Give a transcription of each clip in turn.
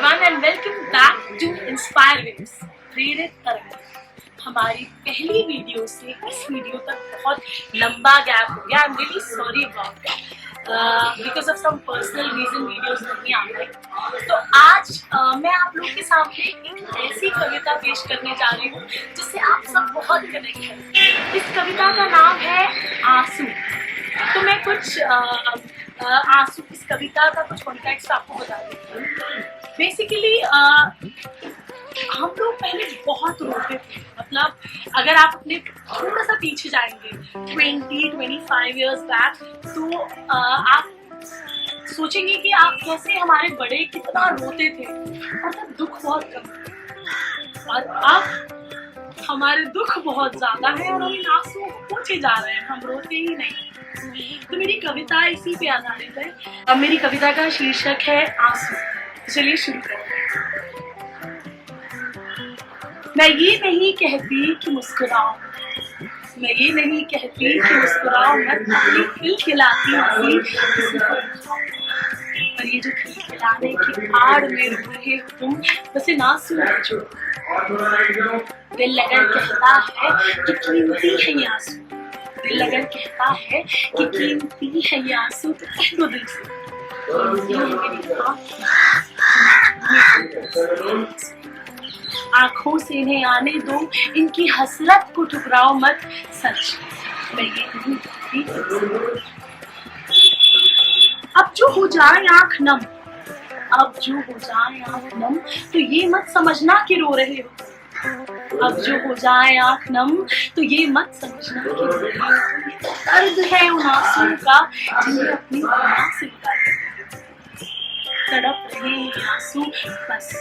everyone and welcome back to Inspire Waves प्रेरित तरंग। हमारी पहली वीडियो से इस वीडियो तक बहुत लंबा गैप हो गया। I'm really sorry about that. Because of some personal reason videos नहीं आ पाई। तो आज मैं आप लोगों के सामने एक ऐसी कविता पेश करने जा रही हूँ जिससे आप सब बहुत कनेक्ट हैं। इस कविता का नाम है आंसू। तो मैं कुछ आंसू इस कविता का कुछ कॉन्टेक्स्ट आपको बता देती हूँ। बेसिकली हम लोग पहले बहुत रोते थे। मतलब अगर आप अपने थोड़ा सा पीछे जाएंगे 20-25 इयर्स बैक, तो आप सोचेंगे कि आप कैसे हमारे बड़े कितना रोते थे, मतलब दुख बहुत कम। और अब हमारे दुख बहुत ज्यादा है और हम इन आंसुओं को पोंछे जा रहे हैं, हम रोते ही नहीं। तो मेरी कविता इसी पे आधारित है। अब मेरी कविता का शीर्षक है आंसू। चलिए शुरू करते हैं। मैं ये नहीं कहती कि मुस्कुराओ, मैं ये नहीं कहती कि मुस्कुराओ मत, अपनी खिलखिलाती हंसी किसी को दिखाओ। पर ये जो खिलखिलाने की आड़ में रो रहे हो तुम, बस इन आंसू बचो। दिल अगर कहता है कि कीमती है ये आंसू, दिल अगर कहता है कि कीमती है ये आंसू, तो कह दो दिल से आंखों से इन्हें आने दो, इनकी हसरत को ठुकराओ मत। सच मैं ये नहीं कहती। अब जो हो जाए आंख नम, अब जो हो जाए आंख नम, तो ये मत समझना कि रो रहे हो। अब जो हो जाए आंख नम, तो ये मत समझना कि रो रहे हो। दर्द है उन आंसुओं का जिन्हें अपनी आंख से बुलाते हैं। तड़प रहे हैं आंसू, बस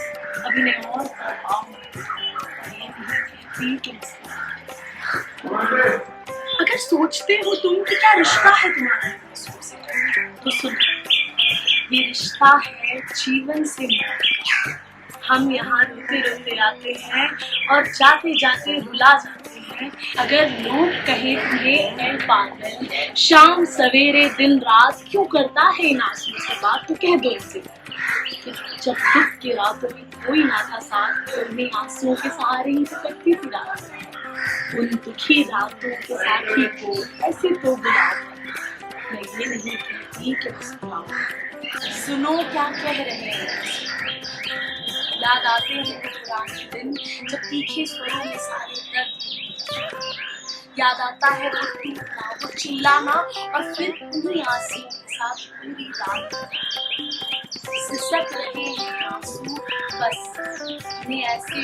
अभी नहीं और अगर सोचते हो तुम कि क्या रिश्ता है तुम्हारा आंसू से, तो सुनो, ये रिश्ता है जीवन से मिलकर। हम यहाँ रोते रोते आते हैं और जाते जाते रुला जाते हैं। अगर लोग कहें तुम्हें ऐ पागल, शाम सवेरे दिन रात क्यों करता है इन आंसुओं से बात, तो कह दो इसे जब दुख के रातों में कोई ना था साथ, तो उन्हें आंसुओं के सहारे ही तो कटती थी रात। उन दुखी रातों के साथी को ऐसे तो बुला दो। मैं ये नहीं कहती कि मुस्कुराओ, सुनो क्या कह रहे हैं। याद आते हैं पुराने दिन जब तीखे स्वरों में सारे दर्द, याद आता है वो टूटना, वो चिल्लाना, और फिर पूरी आंसुओं के साथ पूरी रात सिसक रहे हैं आंसू, बस इन्हें ऐसे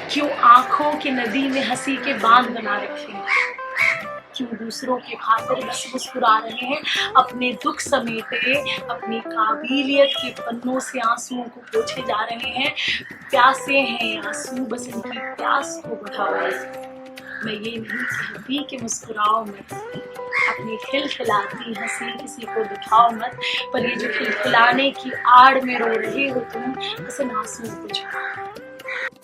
क्यों आंखों की नदी में हंसी के बांध बना रखे हैं, क्यों दूसरों के खातिर बस मुस्कुरा रहे हैं, अपने दुख समेटे अपनी काबिलियत के पन्नों से आंसुओं को पोंछे जा रहे हैं। प्यासे हैं आंसू, बस इनकी प्यास को बढ़ाओ। मैं ये नहीं कहती कि मुस्कुराओ मत, अपनी खिलखिलाती हंसी किसी को दिखाओ मत, पर ये जो खिलखिलाने की आड़ में रो रहे हो तुम, बस इन आंसुओं को छुपाओ।